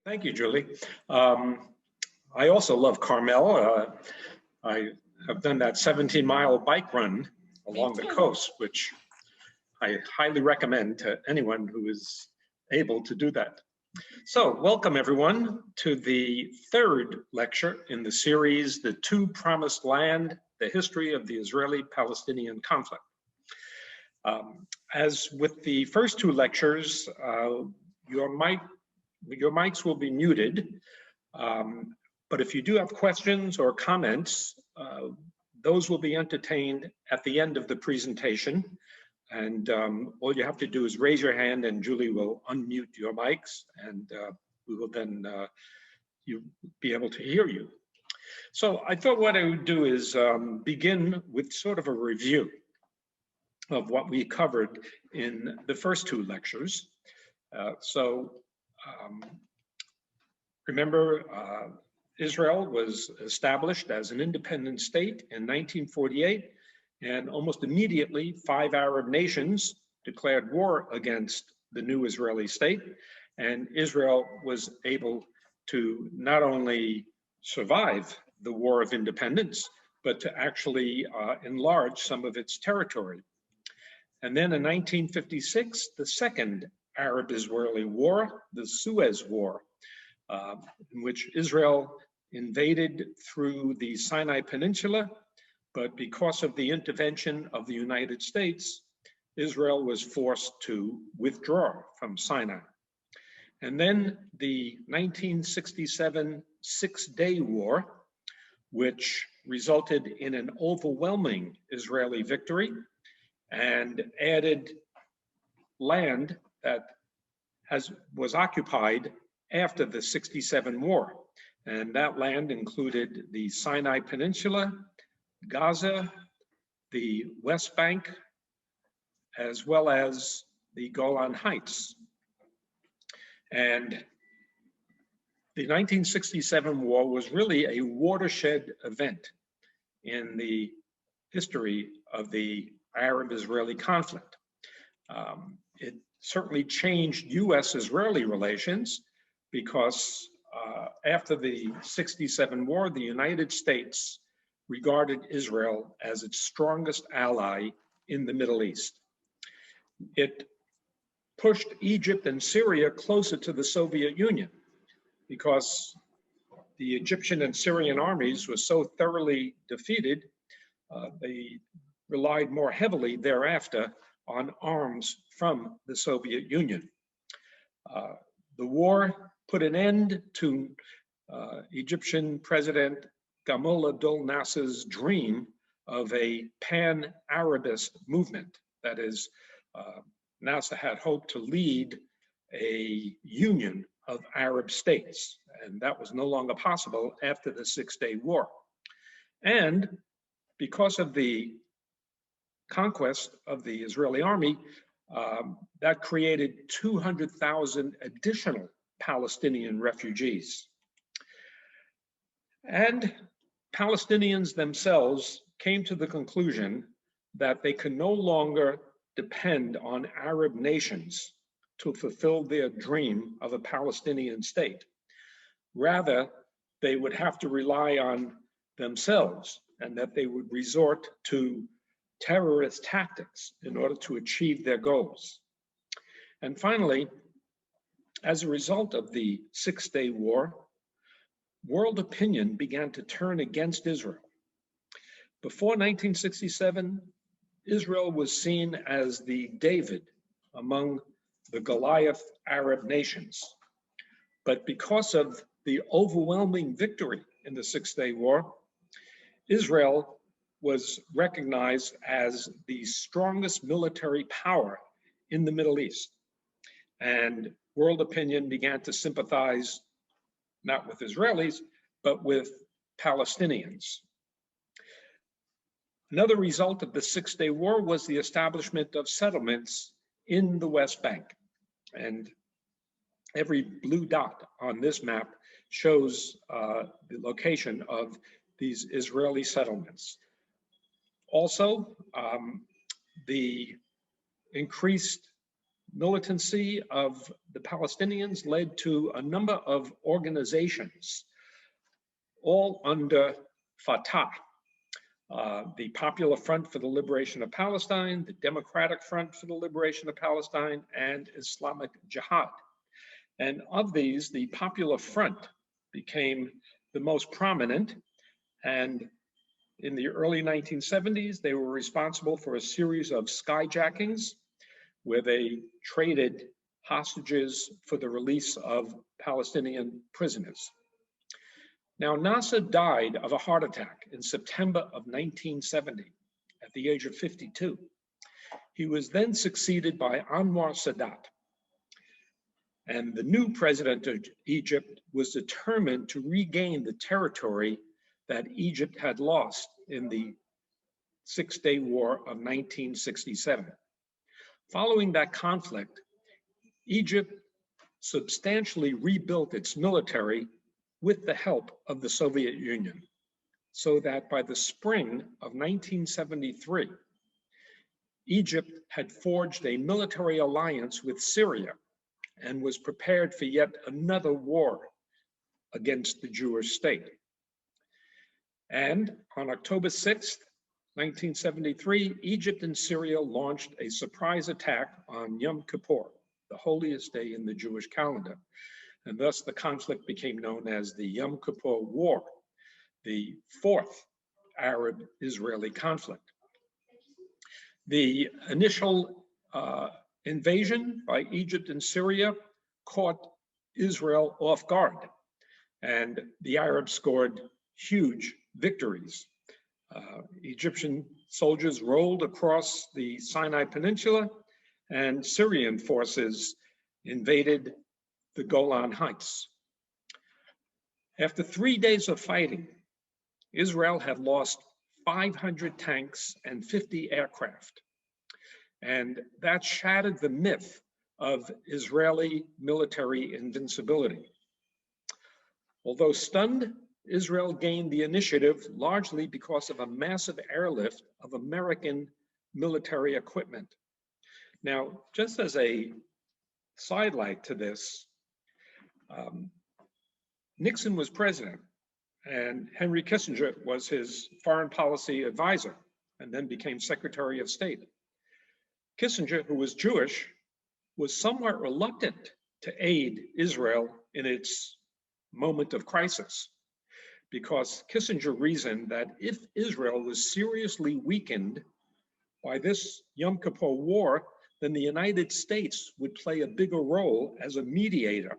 Thank you, Julie. I also love Carmel. I have done that 17-mile bike run along the coast, which I highly recommend to anyone who is able to do that. So welcome everyone to the third lecture in the series, The Two Promised Land, the History of the Israeli-Palestinian Conflict. As with the first two lectures, your mics will be muted, but if you do have questions or comments, those will be entertained at the end of the presentation. And all you have to do is raise your hand and Julie will unmute your mics, and we will then you'll be able to hear you. So I thought what I would do is begin with sort of a review of what we covered in the first two lectures. Remember, Israel was established as an independent state in 1948, and almost immediately 5 Arab nations declared war against the new Israeli state, and Israel was able to not only survive the war of independence, but to actually enlarge some of its territory. And then in 1956, the second Arab-Israeli war, the Suez War, in which Israel invaded through the Sinai Peninsula, but because of the intervention of the United States, Israel was forced to withdraw from Sinai. And then the 1967 Six-Day War, which resulted in an overwhelming Israeli victory and added land that was occupied after the 67 war. And that land included the Sinai Peninsula, Gaza, the West Bank, as well as the Golan Heights. And the 1967 war was really a watershed event in the history of the Arab-Israeli conflict. It certainly changed US-Israeli relations because after the 67 war, the United States regarded Israel as its strongest ally in the Middle East. It pushed Egypt and Syria closer to the Soviet Union because the Egyptian and Syrian armies were so thoroughly defeated, they relied more heavily thereafter on arms from the Soviet Union. The war put an end to Egyptian President Gamal Abdel Nasser's dream of a pan-Arabist movement. That is, Nasser had hoped to lead a union of Arab states, and that was no longer possible after the Six-Day War. And because of the conquest of the Israeli army, that created 200,000 additional Palestinian refugees. And Palestinians themselves came to the conclusion that they could no longer depend on Arab nations to fulfill their dream of a Palestinian state. Rather, they would have to rely on themselves, and that they would resort to terrorist tactics in order to achieve their goals. And finally, as a result of the Six-Day War, world opinion began to turn against Israel. Before 1967, Israel was seen as the David among the Goliath Arab nations. But because of the overwhelming victory in the Six-Day War, Israel was recognized as the strongest military power in the Middle East. And world opinion began to sympathize not with Israelis, but with Palestinians. Another result of the Six-Day War was the establishment of settlements in the West Bank. And every blue dot on this map shows the location of these Israeli settlements. Also, the increased militancy of the Palestinians led to a number of organizations, all under Fatah, the Popular Front for the Liberation of Palestine, the Democratic Front for the Liberation of Palestine, and Islamic Jihad. And of these, the Popular Front became the most prominent, and in the early 1970s, they were responsible for a series of skyjackings where they traded hostages for the release of Palestinian prisoners. Now, Nasser died of a heart attack in September of 1970 at the age of 52. He was then succeeded by Anwar Sadat. And the new president of Egypt was determined to regain the territory that Egypt had lost in the Six-Day War of 1967. Following that conflict, Egypt substantially rebuilt its military with the help of the Soviet Union, so that by the spring of 1973, Egypt had forged a military alliance with Syria and was prepared for yet another war against the Jewish state. And on October 6th, 1973, Egypt and Syria launched a surprise attack on Yom Kippur, the holiest day in the Jewish calendar. And thus the conflict became known as the Yom Kippur War, the fourth Arab-Israeli conflict. The initial invasion by Egypt and Syria caught Israel off guard, and the Arabs scored huge victories. Egyptian soldiers rolled across the Sinai Peninsula, and Syrian forces invaded the Golan Heights. After 3 days of fighting, Israel had lost 500 tanks and 50 aircraft. And that shattered the myth of Israeli military invincibility. Although stunned, Israel gained the initiative largely because of a massive airlift of American military equipment. Now, just as a sidelight to this, Nixon was president, and Henry Kissinger was his foreign policy advisor, and then became Secretary of State. Kissinger, who was Jewish, was somewhat reluctant to aid Israel in its moment of crisis, because Kissinger reasoned that if Israel was seriously weakened by this Yom Kippur War, then the United States would play a bigger role as a mediator.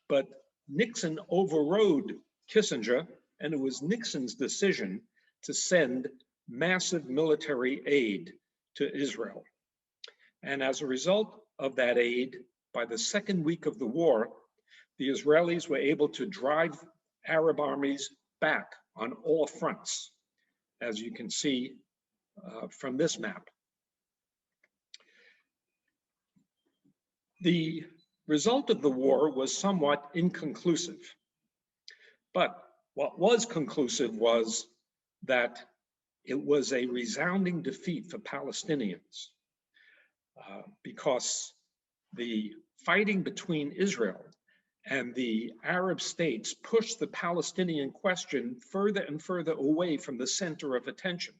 But Nixon overrode Kissinger, and it was Nixon's decision to send massive military aid to Israel. And as a result of that aid, by the second week of the war, the Israelis were able to drive Arab armies back on all fronts, as you can see from this map. The result of the war was somewhat inconclusive, but what was conclusive was that it was a resounding defeat for Palestinians, because the fighting between Israel and the Arab states pushed the Palestinian question further and further away from the center of attention.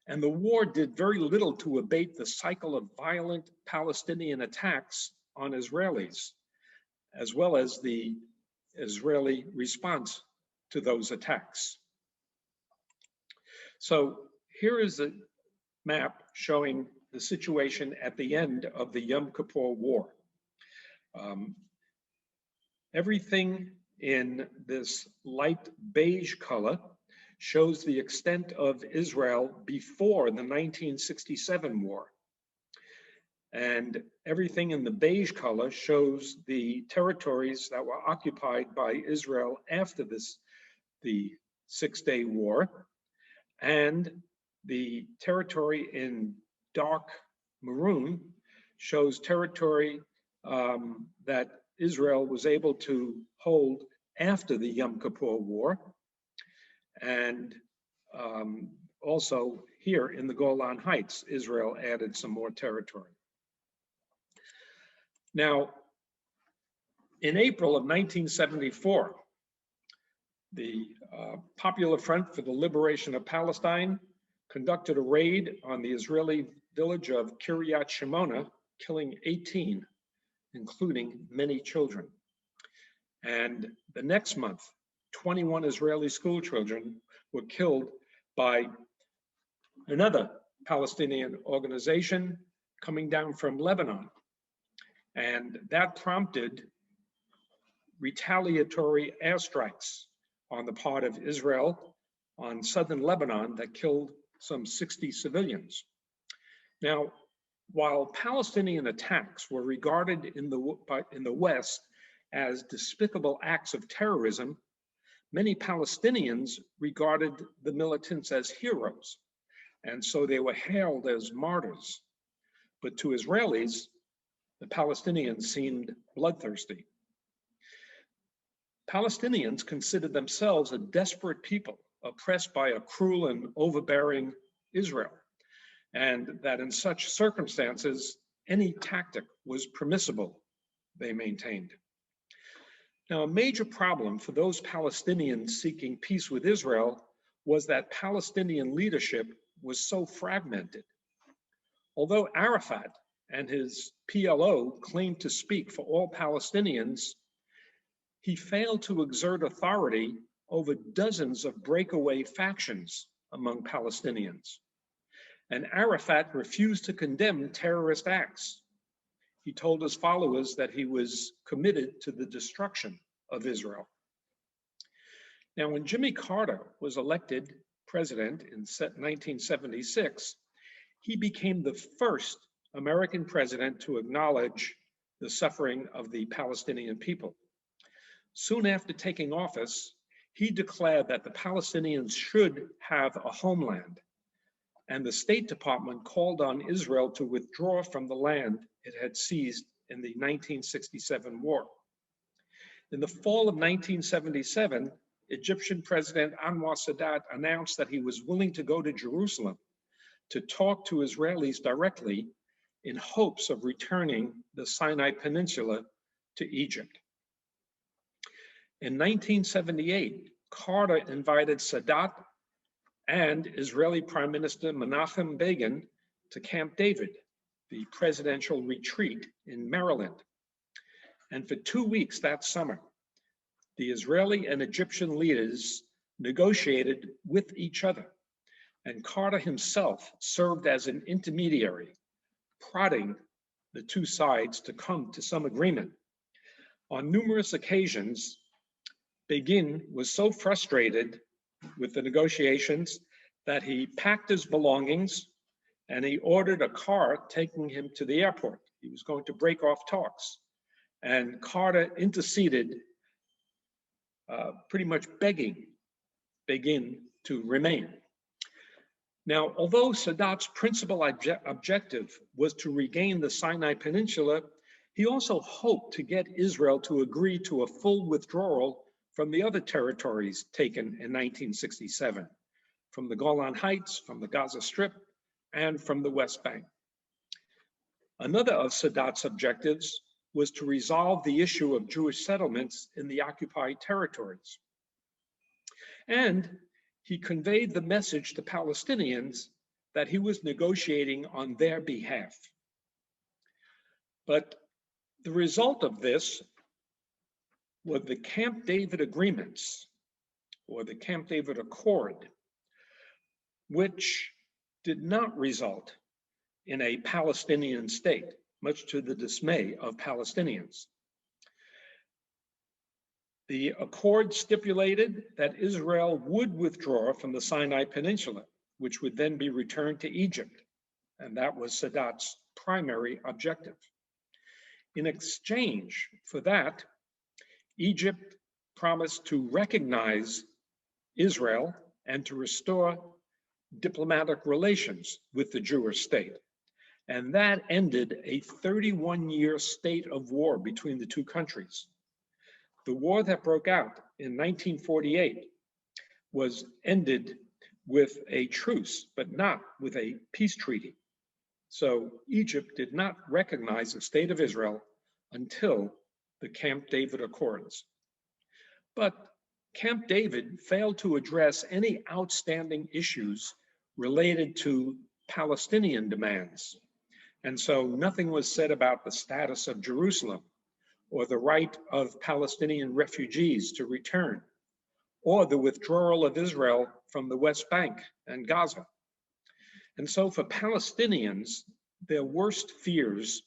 And the war did very little to abate the cycle of violent Palestinian attacks on Israelis, as well as the Israeli response to those attacks. So here is a map showing the situation at the end of the Yom Kippur War. Everything in this light beige color shows the extent of Israel before the 1967 war. And everything in the beige color shows the territories that were occupied by Israel after the Six-Day War. And the territory in dark maroon shows territory that Israel was able to hold after the Yom Kippur War. And also here in the Golan Heights, Israel added some more territory. Now, in April of 1974, the Popular Front for the Liberation of Palestine conducted a raid on the Israeli village of Kiryat Shimona, killing 18, including many children. And the next month, 21 Israeli school children were killed by another Palestinian organization coming down from Lebanon. And that prompted retaliatory airstrikes on the part of Israel on southern Lebanon that killed some 60 civilians. Now, while Palestinian attacks were regarded in the West as despicable acts of terrorism, many Palestinians regarded the militants as heroes, and so they were hailed as martyrs. But to Israelis, the Palestinians seemed bloodthirsty. Palestinians considered themselves a desperate people, oppressed by a cruel and overbearing Israel, and that in such circumstances, any tactic was permissible, they maintained. Now, a major problem for those Palestinians seeking peace with Israel was that Palestinian leadership was so fragmented. Although Arafat and his PLO claimed to speak for all Palestinians, he failed to exert authority over dozens of breakaway factions among Palestinians. And Arafat refused to condemn terrorist acts. He told his followers that he was committed to the destruction of Israel. Now, when Jimmy Carter was elected president in 1976, he became the first American president to acknowledge the suffering of the Palestinian people. Soon after taking office, he declared that the Palestinians should have a homeland, and the State Department called on Israel to withdraw from the land it had seized in the 1967 war. In the fall of 1977, Egyptian President Anwar Sadat announced that he was willing to go to Jerusalem to talk to Israelis directly in hopes of returning the Sinai Peninsula to Egypt. In 1978, Carter invited Sadat and Israeli Prime Minister Menachem Begin to Camp David, the presidential retreat in Maryland. And for 2 weeks that summer, the Israeli and Egyptian leaders negotiated with each other, and Carter himself served as an intermediary, prodding the two sides to come to some agreement. On numerous occasions, Begin was so frustrated with the negotiations that he packed his belongings and he ordered a car taking him to the airport. He was going to break off talks. And Carter interceded, pretty much begging Begin to remain. Now, although Sadat's principal objective was to regain the Sinai Peninsula, he also hoped to get Israel to agree to a full withdrawal from the other territories taken in 1967, from the Golan Heights, from the Gaza Strip, and from the West Bank. Another of Sadat's objectives was to resolve the issue of Jewish settlements in the occupied territories. And he conveyed the message to Palestinians that he was negotiating on their behalf. But the result of this were the Camp David agreements, or the Camp David Accord, which did not result in a Palestinian state, much to the dismay of Palestinians. The accord stipulated that Israel would withdraw from the Sinai Peninsula, which would then be returned to Egypt, and that was Sadat's primary objective. In exchange for that, Egypt promised to recognize Israel and to restore diplomatic relations with the Jewish state. And that ended a 31-year state of war between the two countries. The war that broke out in 1948 was ended with a truce, but not with a peace treaty. So Egypt did not recognize the state of Israel until the Camp David Accords. But Camp David failed to address any outstanding issues related to Palestinian demands. And so nothing was said about the status of Jerusalem, or the right of Palestinian refugees to return, or the withdrawal of Israel from the West Bank and Gaza. And so for Palestinians, their worst fears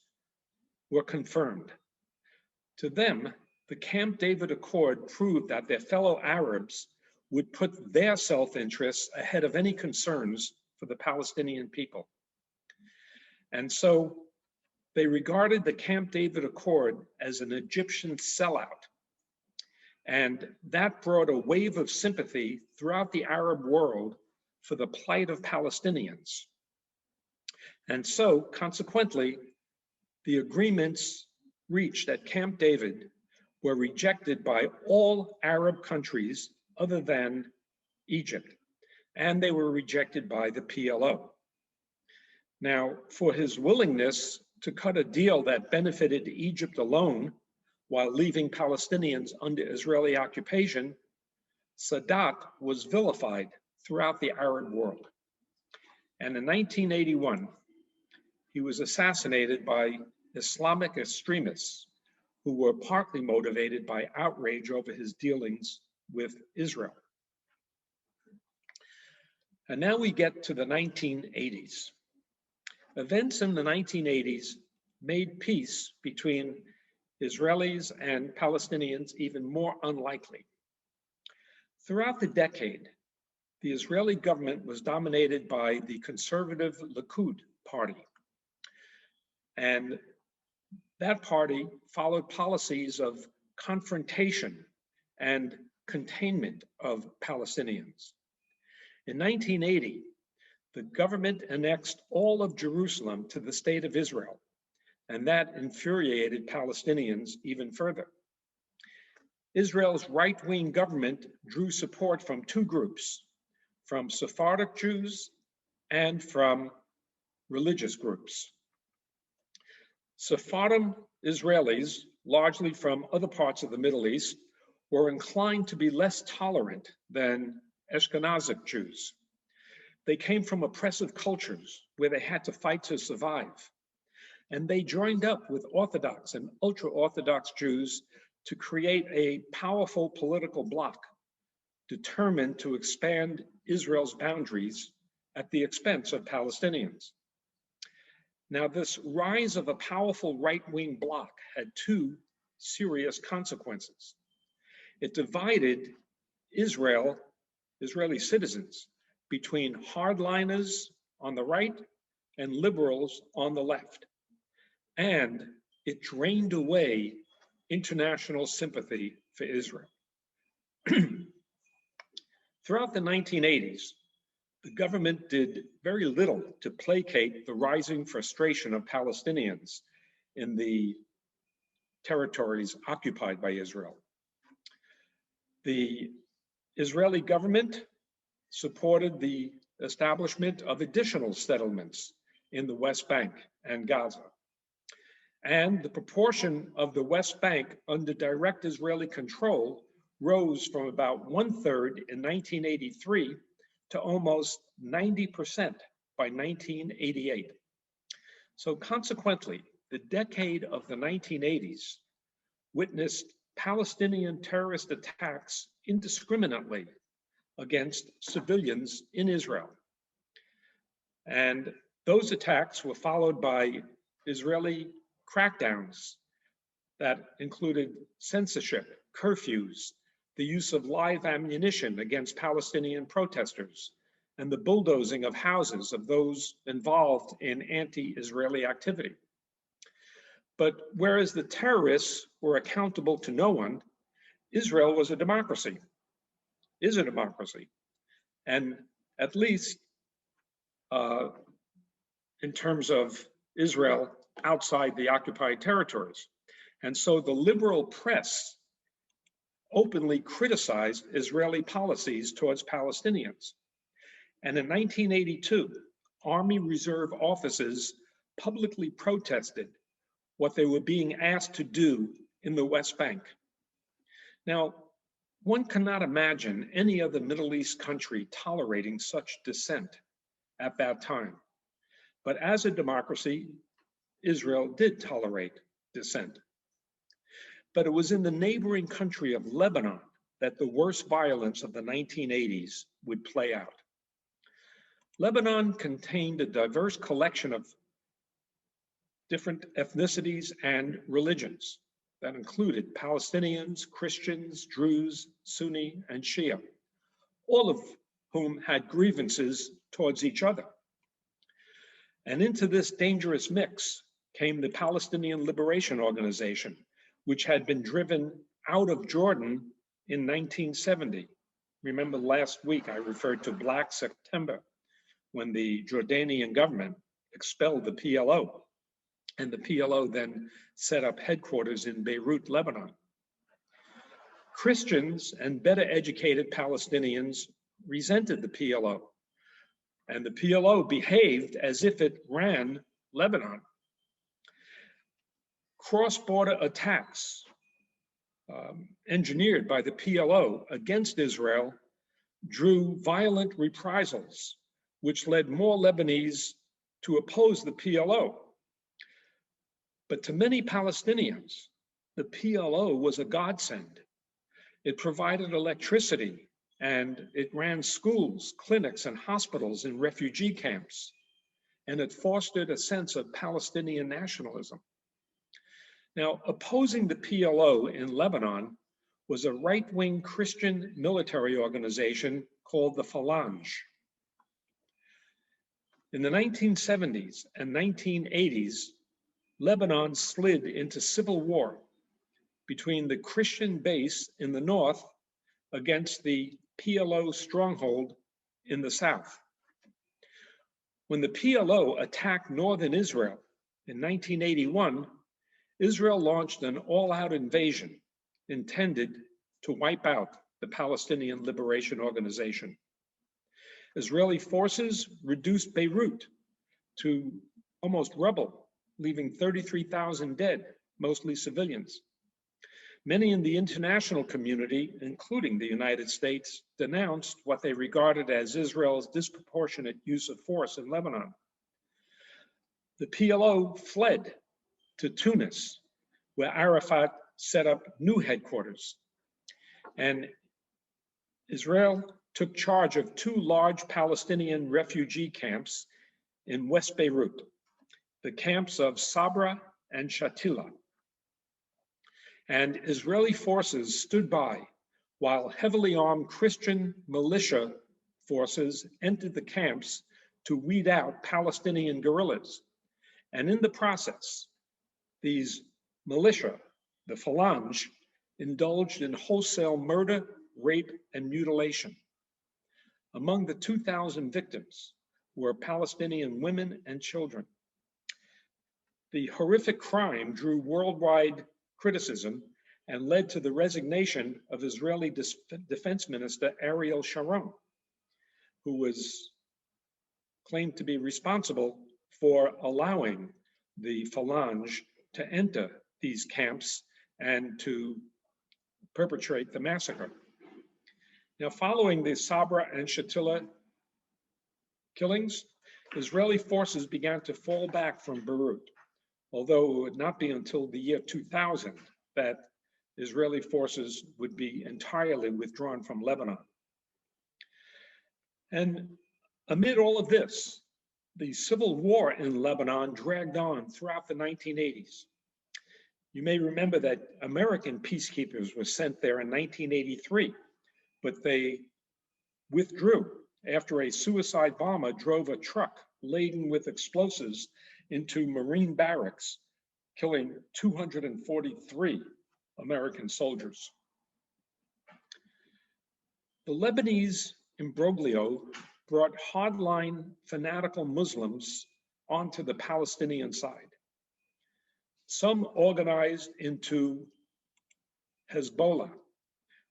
were confirmed. To them, the Camp David Accord proved that their fellow Arabs would put their self-interests ahead of any concerns for the Palestinian people. And so they regarded the Camp David Accord as an Egyptian sellout. And that brought a wave of sympathy throughout the Arab world for the plight of Palestinians. And so, consequently, the agreements reached at Camp David were rejected by all Arab countries other than Egypt, and they were rejected by the PLO. Now, for his willingness to cut a deal that benefited Egypt alone while leaving Palestinians under Israeli occupation, Sadat was vilified throughout the Arab world. And in 1981, he was assassinated by Islamic extremists who were partly motivated by outrage over his dealings with Israel. And now we get to the 1980s. Events in the 1980s made peace between Israelis and Palestinians even more unlikely. Throughout the decade, the Israeli government was dominated by the conservative Likud party. And that party followed policies of confrontation and containment of Palestinians. In 1980, the government annexed all of Jerusalem to the state of Israel, and that infuriated Palestinians even further. Israel's right-wing government drew support from two groups, from Sephardic Jews and from religious groups. Sephardim Israelis, largely from other parts of the Middle East, were inclined to be less tolerant than Ashkenazic Jews. They came from oppressive cultures where they had to fight to survive. And they joined up with Orthodox and ultra-Orthodox Jews to create a powerful political bloc determined to expand Israel's boundaries at the expense of Palestinians. Now, this rise of a powerful right-wing bloc had two serious consequences. It divided Israeli citizens between hardliners on the right and liberals on the left. And it drained away international sympathy for Israel. Throughout the 1980s, the government did very little to placate the rising frustration of Palestinians in the territories occupied by Israel. The Israeli government supported the establishment of additional settlements in the West Bank and Gaza. And the proportion of the West Bank under direct Israeli control rose from about 1/3 in 1983 to almost 90% by 1988. So consequently, the decade of the 1980s witnessed Palestinian terrorist attacks indiscriminately against civilians in Israel. And those attacks were followed by Israeli crackdowns that included censorship, curfews, the use of live ammunition against Palestinian protesters, and the bulldozing of houses of those involved in anti-Israeli activity. But whereas the terrorists were accountable to no one, Israel was a democracy, is a democracy, and at least in terms of Israel outside the occupied territories. And so the liberal press openly criticized Israeli policies towards Palestinians. And in 1982, Army Reserve officers publicly protested what they were being asked to do in the West Bank. Now, one cannot imagine any other Middle East country tolerating such dissent at that time. But as a democracy, Israel did tolerate dissent. But it was in the neighboring country of Lebanon that the worst violence of the 1980s would play out. Lebanon contained a diverse collection of different ethnicities and religions that included Palestinians, Christians, Druze, Sunni, and Shia, all of whom had grievances towards each other. And into this dangerous mix came the Palestinian Liberation Organization, which had been driven out of Jordan in 1970. Remember last week I referred to Black September, when the Jordanian government expelled the PLO, and the PLO then set up headquarters in Beirut, Lebanon. Christians and better educated Palestinians resented the PLO, and the PLO behaved as if it ran Lebanon. Cross-border attacks engineered by the PLO against Israel drew violent reprisals, which led more Lebanese to oppose the PLO. But to many Palestinians, the PLO was a godsend. It provided electricity, and it ran schools, clinics, and hospitals in refugee camps, and it fostered a sense of Palestinian nationalism. Now, opposing the PLO in Lebanon was a right-wing Christian military organization called the Phalange. In the 1970s and 1980s, Lebanon slid into civil war between the Christian base in the north against the PLO stronghold in the south. When the PLO attacked northern Israel in 1981, Israel launched an all-out invasion intended to wipe out the Palestinian Liberation Organization. Israeli forces reduced Beirut to almost rubble, leaving 33,000 dead, mostly civilians. Many in the international community, including the United States, denounced what they regarded as Israel's disproportionate use of force in Lebanon. The PLO fled to Tunis, where Arafat set up new headquarters. And Israel took charge of two large Palestinian refugee camps in West Beirut, the camps of Sabra and Shatila. And Israeli forces stood by while heavily armed Christian militia forces entered the camps to weed out Palestinian guerrillas. And in the process, these militia, the Phalange, indulged in wholesale murder, rape, and mutilation. Among the 2,000 victims were Palestinian women and children. The horrific crime drew worldwide criticism and led to the resignation of Israeli Defense Minister Ariel Sharon, who was claimed to be responsible for allowing the Phalange to enter these camps and to perpetrate the massacre. Now, following the Sabra and Shatila killings, Israeli forces began to fall back from Beirut, although it would not be until the year 2000 that Israeli forces would be entirely withdrawn from Lebanon. And amid all of this, the civil war in Lebanon dragged on throughout the 1980s. You may remember that American peacekeepers were sent there in 1983, but they withdrew after a suicide bomber drove a truck laden with explosives into Marine barracks, killing 243 American soldiers. The Lebanese imbroglio brought hardline fanatical Muslims onto the Palestinian side. Some organized into Hezbollah,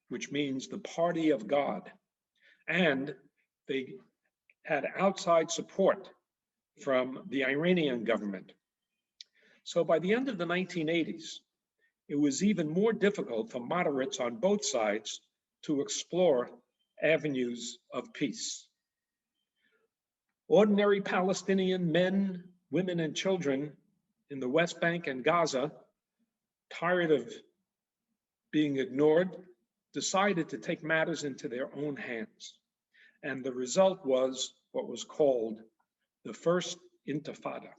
which means the party of God, and they had outside support from the Iranian government. So by the end of the 1980s, it was even more difficult for moderates on both sides to explore avenues of peace. Ordinary Palestinian men, women, and children in the West Bank and Gaza, tired of being ignored, decided to take matters into their own hands. And the result was what was called the First Intifada.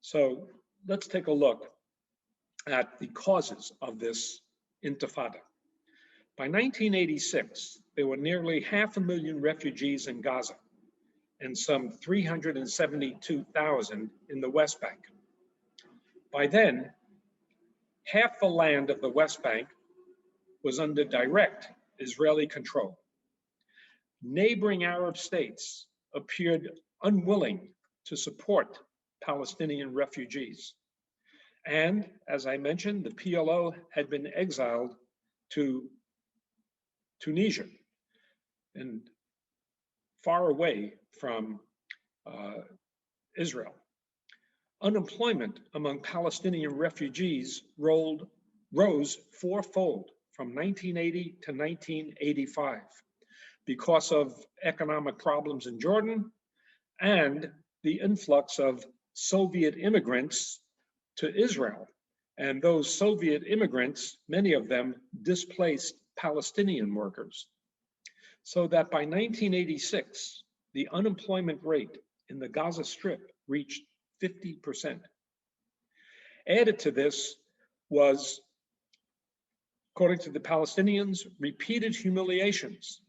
So let's take a look at the causes of this Intifada. By 1986, there were nearly 500,000 refugees in Gaza and some 372,000 in the West Bank. By then, half the land of the West Bank was under direct Israeli control. Neighboring Arab states appeared unwilling to support Palestinian refugees. And as I mentioned, the PLO had been exiled to Tunisia and far away from Israel. Unemployment among Palestinian refugees rose fourfold from 1980 to 1985 because of economic problems in Jordan and the influx of Soviet immigrants to Israel. And those Soviet immigrants, many of them displaced Palestinian workers. So that by 1986, the unemployment rate in the Gaza Strip reached 50%. Added to this was, according to the Palestinians, repeated humiliations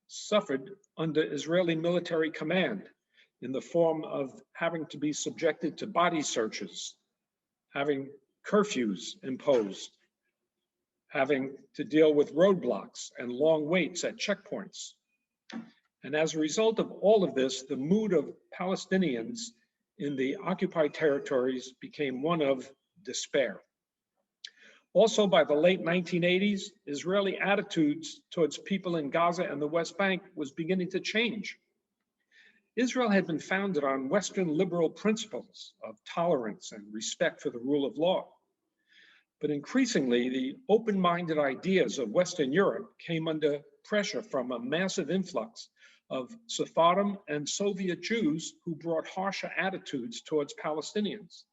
suffered under Israeli military command in the form of having to be subjected to body searches, having curfews imposed, having to deal with roadblocks and long waits at checkpoints. And as a result of all of this, the mood of Palestinians in the occupied territories became one of despair. Also, by the late 1980s, Israeli attitudes towards people in Gaza and the West Bank was beginning to change. Israel had been founded on Western liberal principles of tolerance and respect for the rule of law. But increasingly, the open-minded ideas of Western Europe came under pressure from a massive influx of Sephardim and Soviet Jews who brought harsher attitudes towards Palestinians.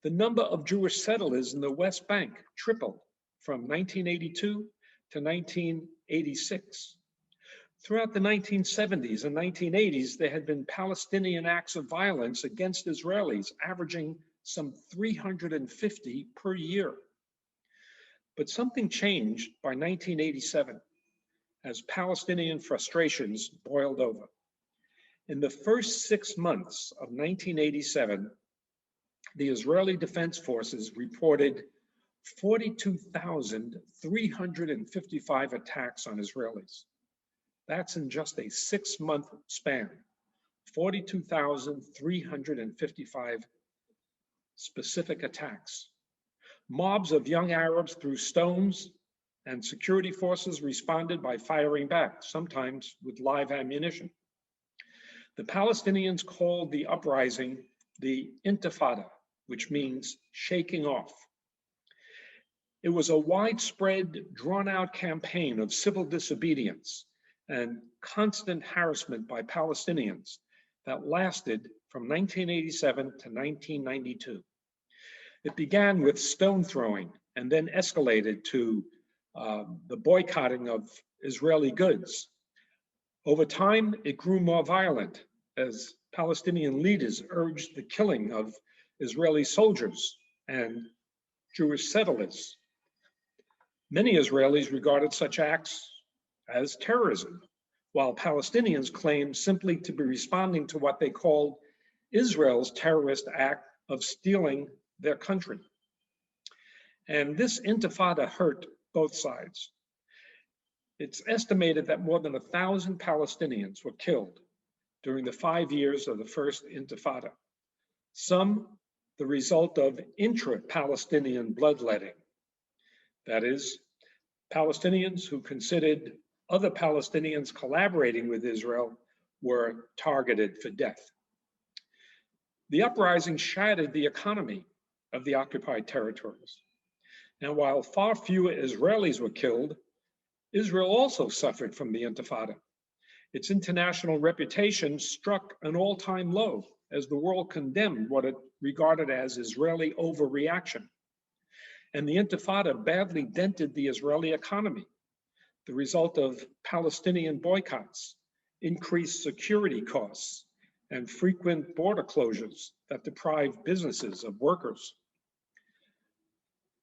The number of Jewish settlers in the West Bank tripled from 1982 to 1986. Throughout the 1970s and 1980s, there had been Palestinian acts of violence against Israelis, averaging some 350 per year. But something changed by 1987 as Palestinian frustrations boiled over. In the first 6 months of 1987, the Israeli Defense Forces reported 42,355 attacks on Israelis. That's in just a 6-month span, 42,355 specific attacks. Mobs of young Arabs threw stones, and security forces responded by firing back, sometimes with live ammunition. The Palestinians called the uprising the Intifada, which means shaking off. It was a widespread, drawn-out campaign of civil disobedience and constant harassment by Palestinians that lasted from 1987 to 1992. It began with stone throwing and then escalated to the boycotting of Israeli goods. Over time, it grew more violent as Palestinian leaders urged the killing of Israeli soldiers and Jewish settlers. Many Israelis regarded such acts as terrorism, while Palestinians claimed simply to be responding to what they called Israel's terrorist act of stealing their country. And this intifada hurt both sides. It's estimated that more than 1,000 Palestinians were killed during the 5 years of the First Intifada, some the result of intra-Palestinian bloodletting. That is, Palestinians who considered other Palestinians collaborating with Israel were targeted for death. The uprising shattered the economy of the occupied territories. And while far fewer Israelis were killed, Israel also suffered from the Intifada. Its international reputation struck an all-time low as the world condemned what it regarded as Israeli overreaction. And the Intifada badly dented the Israeli economy, the result of Palestinian boycotts, increased security costs, and frequent border closures that deprived businesses of workers.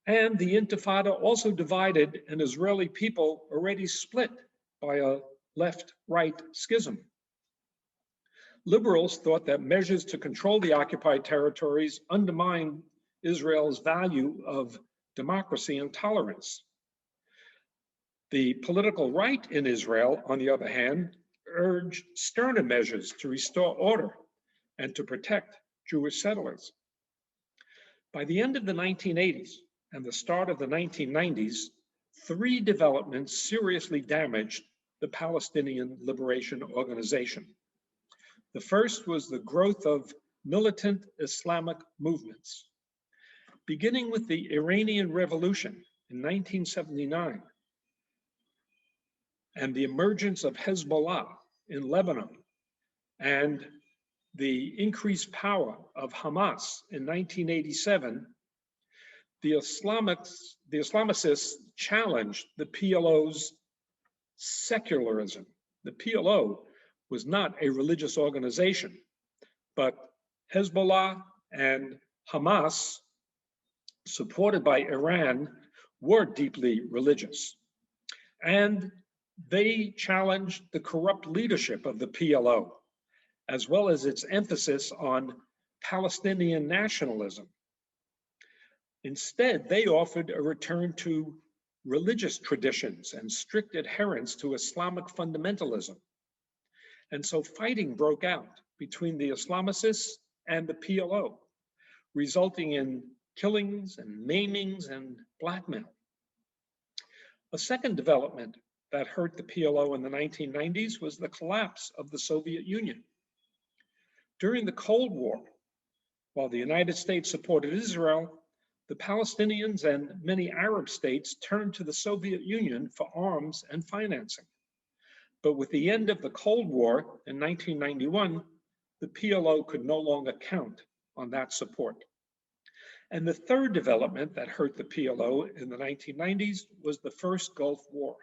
And the Intifada also divided an Israeli people already split by a left-right schism. Liberals thought that measures to control the occupied territories undermined Israel's value of democracy and tolerance. The political right in Israel, on the other hand, urged sterner measures to restore order and to protect Jewish settlers. By the end of the 1980s and the start of the 1990s, three developments seriously damaged the Palestinian Liberation Organization. The first was the growth of militant Islamic movements. Beginning with the Iranian Revolution in 1979 and the emergence of Hezbollah in Lebanon and the increased power of Hamas in 1987, the Islamicists challenged the PLO's secularism. The PLO was not a religious organization, but Hezbollah and Hamas, supported by Iran, were deeply religious. And they challenged the corrupt leadership of the PLO, as well as its emphasis on Palestinian nationalism. Instead, they offered a return to religious traditions and strict adherence to Islamic fundamentalism. And so fighting broke out between the Islamicists and the PLO, resulting in killings and maimings and blackmail. A second development that hurt the PLO in the 1990s was the collapse of the Soviet Union. During the Cold War, while the United States supported Israel, the Palestinians and many Arab states turned to the Soviet Union for arms and financing. But with the end of the Cold War in 1991, the PLO could no longer count on that support. And the third development that hurt the PLO in the 1990s was the first Gulf War.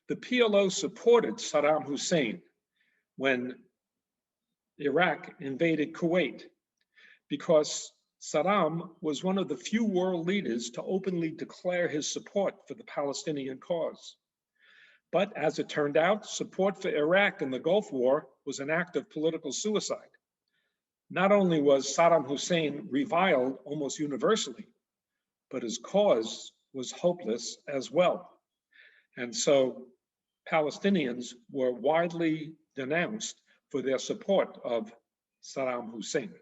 The PLO supported Saddam Hussein when Iraq invaded Kuwait because Saddam was one of the few world leaders to openly declare his support for the Palestinian cause. But as it turned out, support for Iraq in the Gulf War was an act of political suicide. Not only was Saddam Hussein reviled almost universally, but his cause was hopeless as well. And so Palestinians were widely denounced for their support of Saddam Hussein.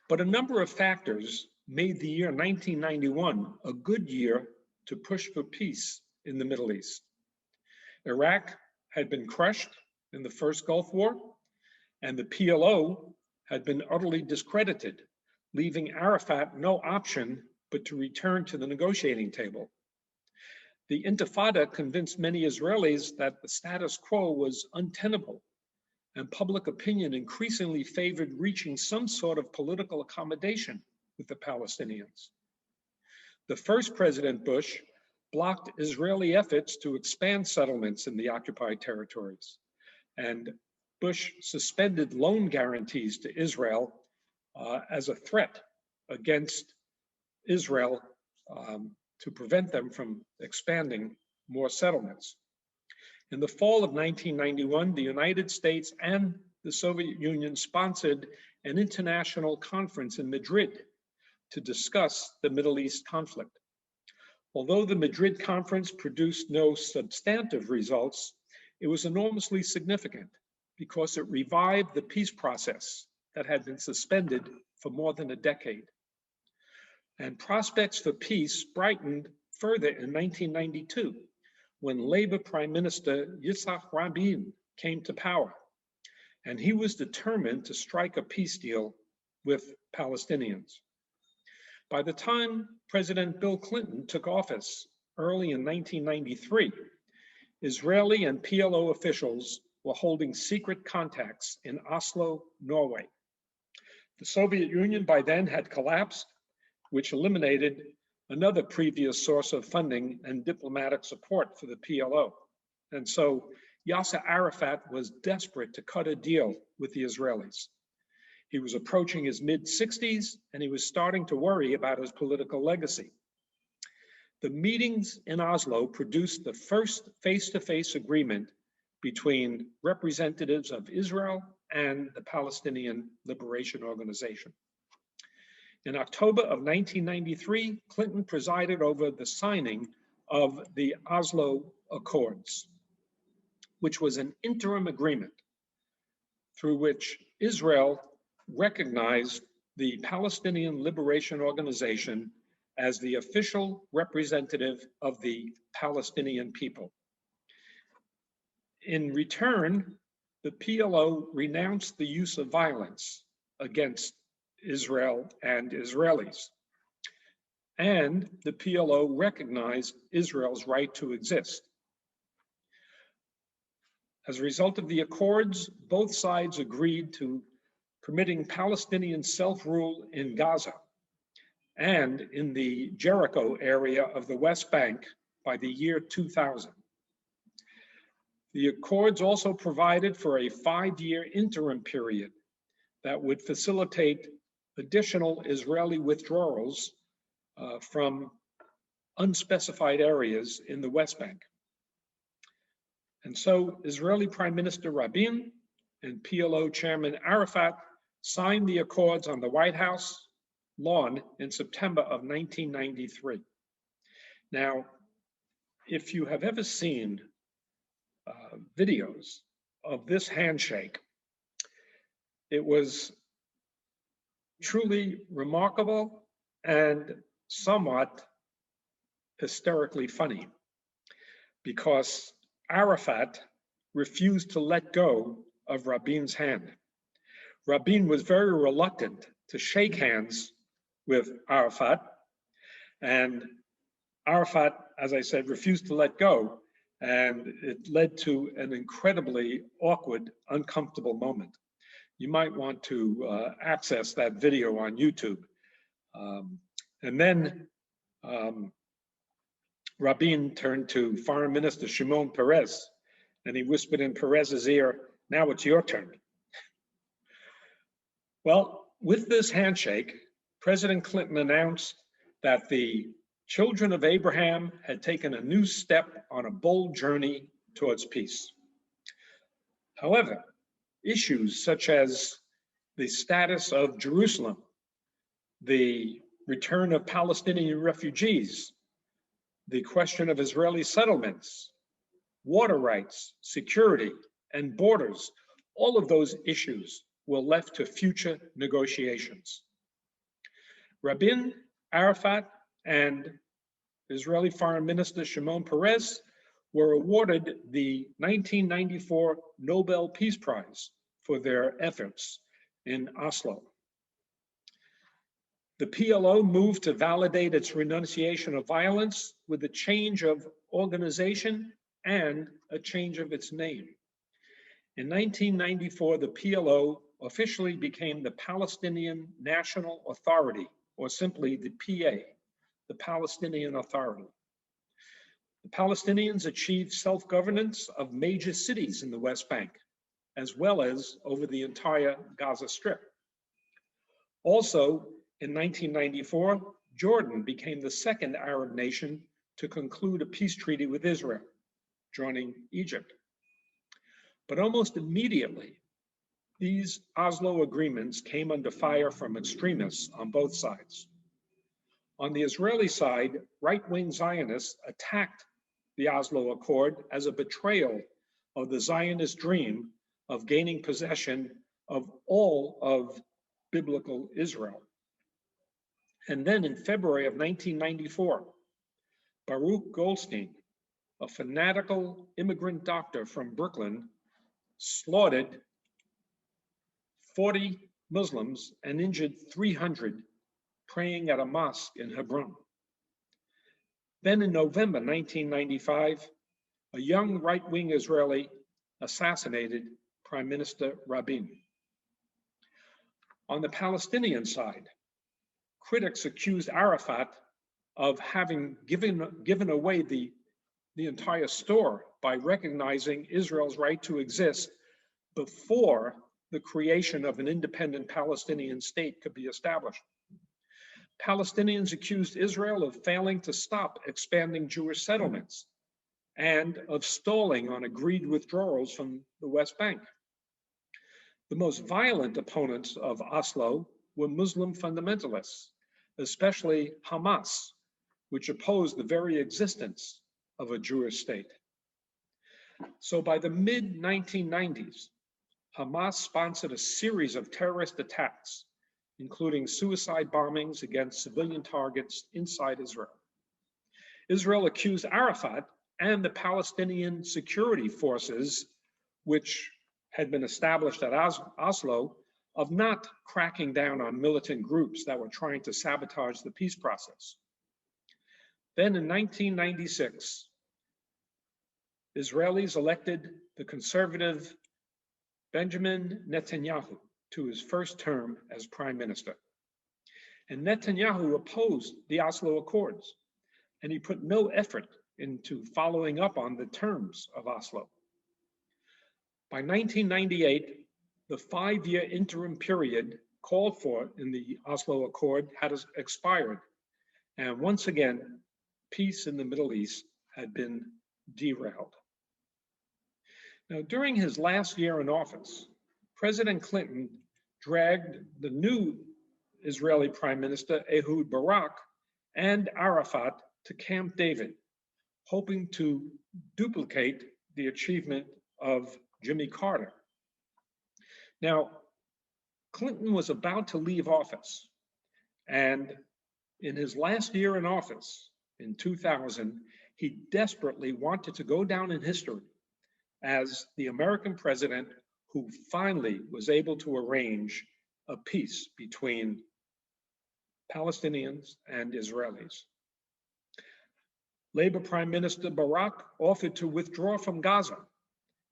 But a number of factors made the year 1991 a good year to push for peace in the Middle East. Iraq had been crushed in the first Gulf War, and the PLO had been utterly discredited, leaving Arafat no option but to return to the negotiating table. The Intifada convinced many Israelis that the status quo was untenable, and public opinion increasingly favored reaching some sort of political accommodation with the Palestinians. The first President Bush blocked Israeli efforts to expand settlements in the occupied territories, and Bush suspended loan guarantees to Israel as a threat against Israel to prevent them from expanding more settlements. In the fall of 1991, the United States and the Soviet Union sponsored an international conference in Madrid to discuss the Middle East conflict. Although the Madrid Conference produced no substantive results, it was enormously significant because it revived the peace process that had been suspended for more than a decade. And prospects for peace brightened further in 1992, when Labour Prime Minister Yitzhak Rabin came to power. and he was determined to strike a peace deal with Palestinians. By the time President Bill Clinton took office early in 1993, Israeli and PLO officials were holding secret contacts in Oslo, Norway. The Soviet Union by then had collapsed, which eliminated another previous source of funding and diplomatic support for the PLO. And so Yasser Arafat was desperate to cut a deal with the Israelis. He was approaching his mid-60s, and he was starting to worry about his political legacy. The meetings in Oslo produced the first face-to-face agreement between representatives of Israel and the Palestinian Liberation Organization. In October of 1993, Clinton presided over the signing of the Oslo Accords, which was an interim agreement through which Israel recognized the Palestinian Liberation Organization as the official representative of the Palestinian people. In return, the PLO renounced the use of violence against Israel and Israelis, and the PLO recognized Israel's right to exist. As a result of the accords, both sides agreed to permitting Palestinian self-rule in Gaza and in the Jericho area of the West Bank by the year 2000. The accords also provided for a 5-year interim period that would facilitate additional Israeli withdrawals from unspecified areas in the West Bank. And so Israeli Prime Minister Rabin and PLO Chairman Arafat signed the accords on the White House lawn in September of 1993. Now, if you have ever seen videos of this handshake, it was truly remarkable and somewhat hysterically funny, because Arafat refused to let go of Rabin's hand. Rabin was very reluctant to shake hands with Arafat, and Arafat, as I said, refused to let go, and it led to an incredibly awkward, uncomfortable moment. You might want to access that video on YouTube. And then Rabin turned to Foreign Minister Shimon Peres, and he whispered in Peres's ear, "Now it's your turn." Well, with this handshake, President Clinton announced that the children of Abraham had taken a new step on a bold journey towards peace. However, issues such as the status of Jerusalem, the return of Palestinian refugees, the question of Israeli settlements, water rights, security, and borders, all of those issues were left to future negotiations. Rabin, Arafat, and Israeli Foreign Minister Shimon Peres were awarded the 1994 Nobel Peace Prize for their efforts in Oslo. The PLO moved to validate its renunciation of violence with a change of organization and a change of its name. In 1994, the PLO officially became the Palestinian National Authority, or simply the PA, the Palestinian Authority. The Palestinians achieved self-governance of major cities in the West Bank, as well as over the entire Gaza Strip. Also, in 1994, Jordan became the second Arab nation to conclude a peace treaty with Israel, joining Egypt. But almost immediately, these Oslo agreements came under fire from extremists on both sides. On the Israeli side, right-wing Zionists attacked the Oslo Accord as a betrayal of the Zionist dream of gaining possession of all of biblical Israel. And then in February of 1994, Baruch Goldstein, a fanatical immigrant doctor from Brooklyn, slaughtered 40 Muslims and injured 300 praying at a mosque in Hebron. Then in November 1995, a young right-wing Israeli assassinated Prime Minister Rabin. On the Palestinian side, critics accused Arafat of having given away the entire store by recognizing Israel's right to exist before the creation of an independent Palestinian state could be established. Palestinians accused Israel of failing to stop expanding Jewish settlements and of stalling on agreed withdrawals from the West Bank. The most violent opponents of Oslo were Muslim fundamentalists, especially Hamas, which opposed the very existence of a Jewish state. So by the mid-1990s, Hamas sponsored a series of terrorist attacks, including suicide bombings against civilian targets inside Israel. Israel accused Arafat and the Palestinian security forces, which had been established at Oslo, of not cracking down on militant groups that were trying to sabotage the peace process. Then in 1996, Israelis elected the conservative Benjamin Netanyahu to his first term as prime minister. And Netanyahu opposed the Oslo Accords, and he put no effort into following up on the terms of Oslo. By 1998, the 5-year interim period called for in the Oslo Accord had expired, and once again, peace in the Middle East had been derailed. Now, during his last year in office, President Clinton dragged the new Israeli Prime Minister Ehud Barak and Arafat to Camp David, hoping to duplicate the achievement of Jimmy Carter. Now, Clinton was about to leave office, and in his last year in office, in 2000, he desperately wanted to go down in history as the American president who finally was able to arrange a peace between Palestinians and Israelis. Labor Prime Minister Barak offered to withdraw from Gaza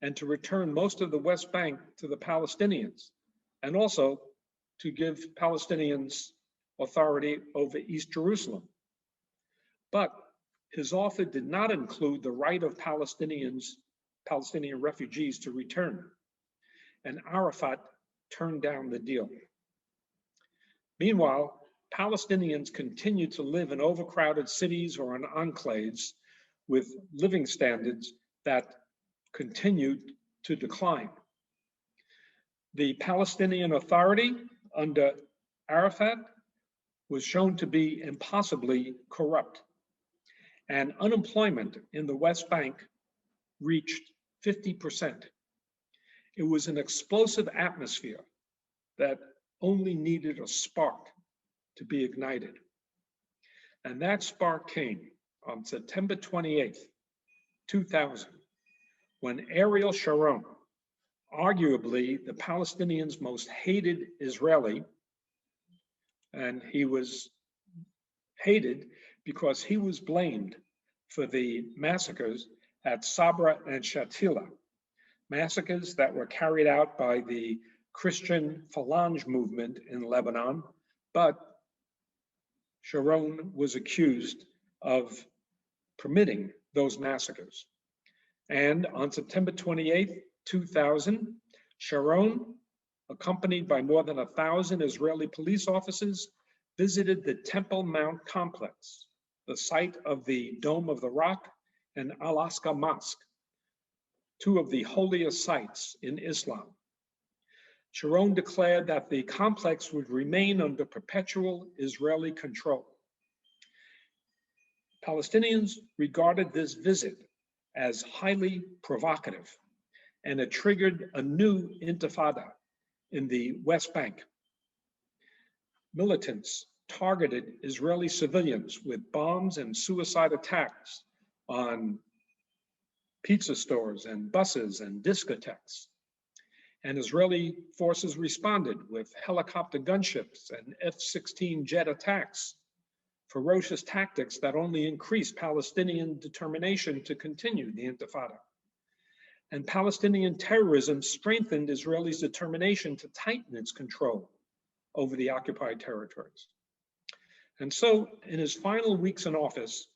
and to return most of the West Bank to the Palestinians, and also to give Palestinians authority over East Jerusalem. But his offer did not include the right of Palestinian refugees to return, and Arafat turned down the deal. Meanwhile, Palestinians continued to live in overcrowded cities or in enclaves with living standards that continued to decline. The Palestinian Authority under Arafat was shown to be impossibly corrupt, and unemployment in the West Bank reached 50%. It was an explosive atmosphere that only needed a spark to be ignited. And that spark came on September 28th, 2000, when Ariel Sharon, arguably the Palestinians' most hated Israeli, and he was hated because he was blamed for the massacres at Sabra and Shatila, massacres that were carried out by the Christian Phalange movement in Lebanon, but Sharon was accused of permitting those massacres. And on September 28th, 2000, Sharon, accompanied by more than 1,000 Israeli police officers, visited the Temple Mount complex, the site of the Dome of the Rock and Al-Aqsa Mosque, two of the holiest sites in Islam. Sharon declared that the complex would remain under perpetual Israeli control. Palestinians regarded this visit as highly provocative, and it triggered a new intifada in the West Bank. Militants targeted Israeli civilians with bombs and suicide attacks on pizza stores and buses and discotheques. and Israeli forces responded with helicopter gunships and F-16 jet attacks, ferocious tactics that only increased Palestinian determination to continue the Intifada. And Palestinian terrorism strengthened Israel's determination to tighten its control over the occupied territories. And so, in his final weeks in office,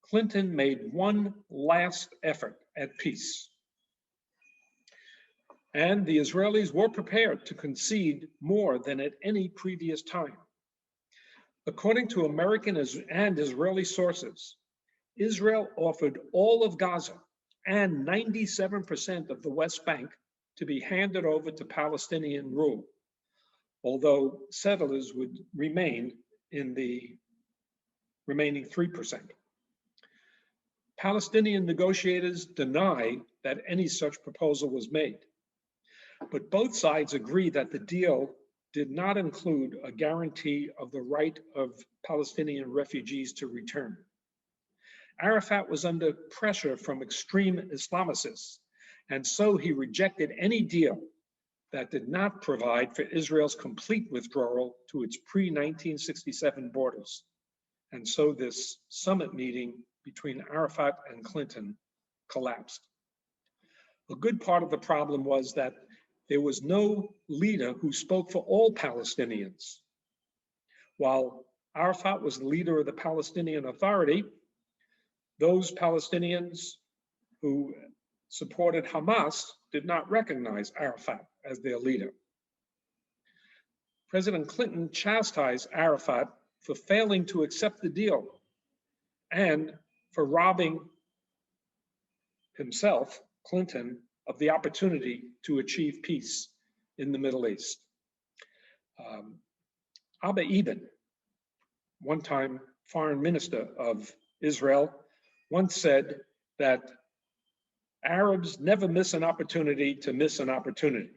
Clinton made one last effort at peace. And the Israelis were prepared to concede more than at any previous time. According to American and Israeli sources, Israel offered all of Gaza and 97% of the West Bank to be handed over to Palestinian rule, although settlers would remain in the remaining 3%. Palestinian negotiators deny that any such proposal was made, but both sides agree that the deal did not include a guarantee of the right of Palestinian refugees to return. Arafat was under pressure from extreme Islamicists, and so he rejected any deal that did not provide for Israel's complete withdrawal to its pre-1967 borders. And so this summit meeting between Arafat and Clinton collapsed. A good part of the problem was that there was no leader who spoke for all Palestinians. While Arafat was the leader of the Palestinian Authority, those Palestinians who supported Hamas did not recognize Arafat as their leader. President Clinton chastised Arafat for failing to accept the deal and for robbing himself, Clinton, of the opportunity to achieve peace in the Middle East. Abba Eban, one-time foreign minister of Israel, once said that Arabs never miss an opportunity to miss an opportunity.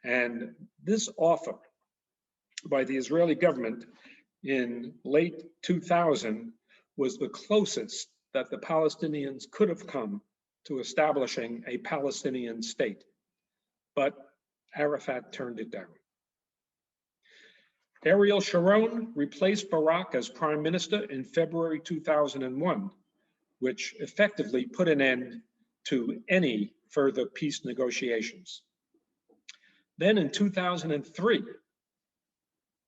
And this offer by the Israeli government in late 2000 was the closest that the Palestinians could have come to establishing a Palestinian state. But Arafat turned it down. Ariel Sharon replaced Barak as prime minister in February 2001, which effectively put an end to any further peace negotiations. Then in 2003,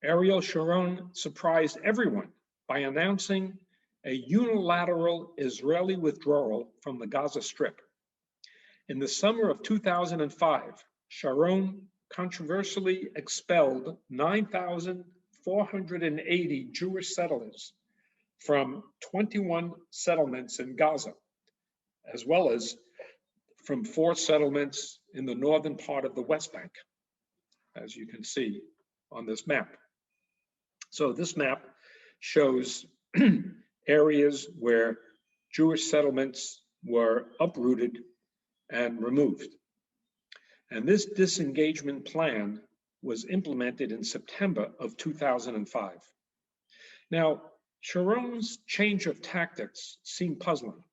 Ariel Sharon surprised everyone by announcing a unilateral Israeli withdrawal from the Gaza Strip. In the summer of 2005, Sharon controversially expelled 9,480 Jewish settlers from 21 settlements in Gaza, as well as from 4 settlements in the northern part of the West Bank, as you can see on this map. So this map shows areas where Jewish settlements were uprooted and removed. And this disengagement plan was implemented in September of 2005. Now, Sharon's change of tactics seemed puzzling,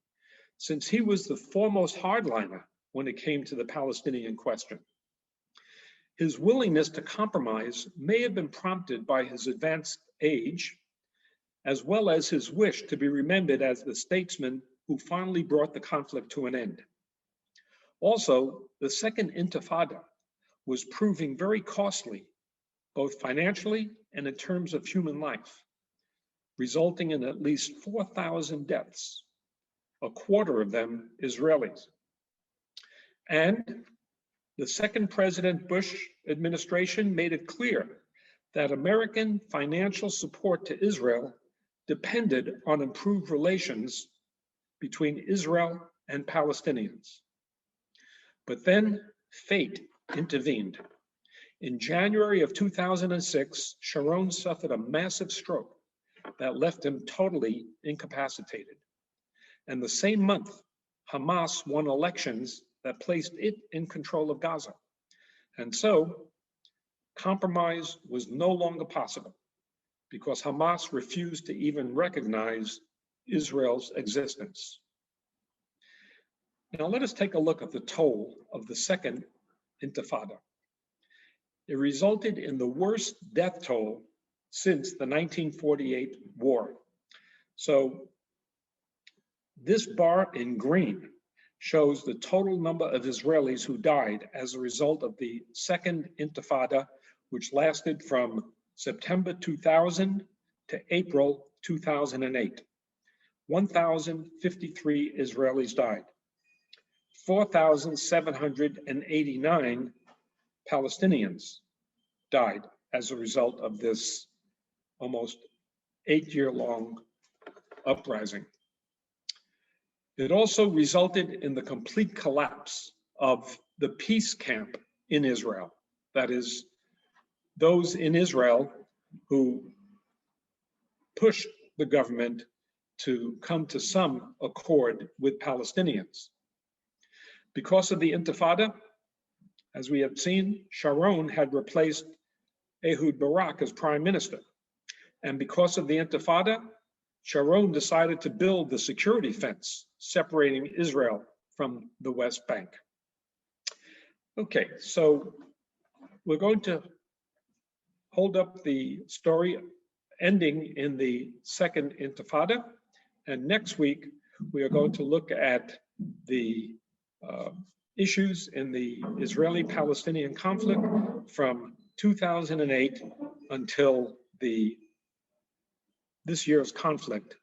since he was the foremost hardliner when it came to the Palestinian question. His willingness to compromise may have been prompted by his advanced age, as well as his wish to be remembered as the statesman who finally brought the conflict to an end. Also, the Second Intifada was proving very costly, both financially and in terms of human life, resulting in at least 4,000 deaths, a quarter of them Israelis. And the second President Bush administration made it clear that American financial support to Israel depended on improved relations between Israel and Palestinians. But then fate intervened. In January of 2006, Sharon suffered a massive stroke that left him totally incapacitated. And the same month, Hamas won elections that placed it in control of Gaza. And so, compromise was no longer possible because Hamas refused to even recognize Israel's existence. Now let us take a look at the toll of the second Intifada. It resulted in the worst death toll since the 1948 war. So this bar in green shows the total number of Israelis who died as a result of the Second Intifada, which lasted from September 2000 to April 2008. 1,053 Israelis died. 4,789 Palestinians died as a result of this almost 8-year-long uprising. It also resulted in the complete collapse of the peace camp in Israel. That is, those in Israel who pushed the government to come to some accord with Palestinians. Because of the Intifada, as we have seen, Sharon had replaced Ehud Barak as prime minister. And because of the Intifada, Sharon decided to build the security fence separating Israel from the West Bank. Okay, so we're going to hold up the story ending in the Second Intifada. And next week, we are going to look at the issues in the Israeli-Palestinian conflict from 2008 until this year's conflict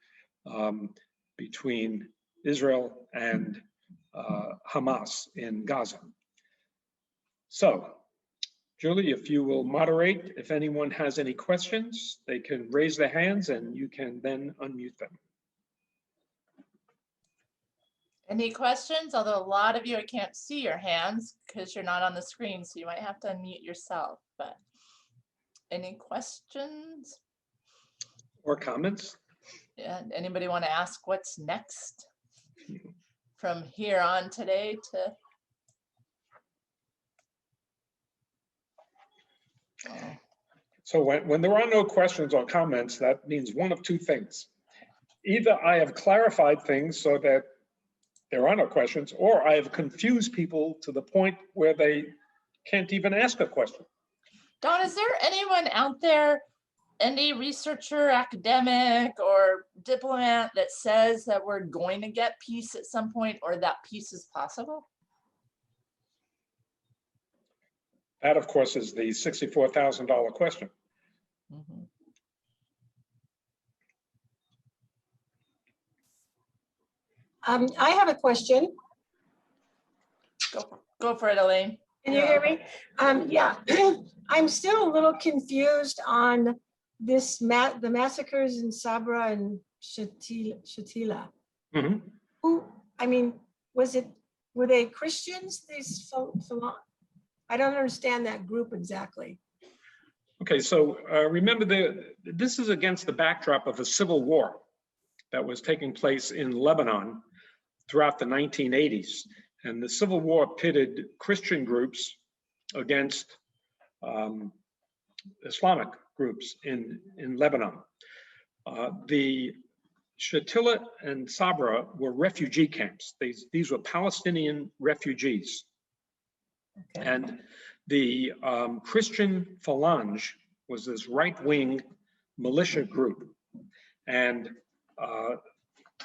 between Israel and Hamas in Gaza. So, Julie, if you will moderate, if anyone has any questions, they can raise their hands and you can then unmute them. Any questions? Although a lot of you, I can't see your hands because you're not on the screen, so you might have to unmute yourself, but any questions? Or comments? And anybody want to ask what's next from here on today to? So when there are no questions or comments, that means one of two things. Either I have clarified things so that there are no questions, or I have confused people to the point where they can't even ask a question. Don, is there anyone out there, any researcher, academic, or diplomat that says that we're going to get peace at some point or that peace is possible? That, of course, is the $64,000 question. Mm-hmm. I have a question. Go for it, Elaine. Can you hear me? Yeah, I'm still a little confused on this the massacres in Sabra and Shatila. Mm-hmm. Who? I mean, were they Christians? I don't understand that group exactly. Okay, so remember this is against the backdrop of a civil war that was taking place in Lebanon throughout the 1980s. And the civil war pitted Christian groups against Islamic groups in Lebanon. The Shatila and Sabra were refugee camps. These were Palestinian refugees. Okay. And the Christian Phalange was this right-wing militia group. And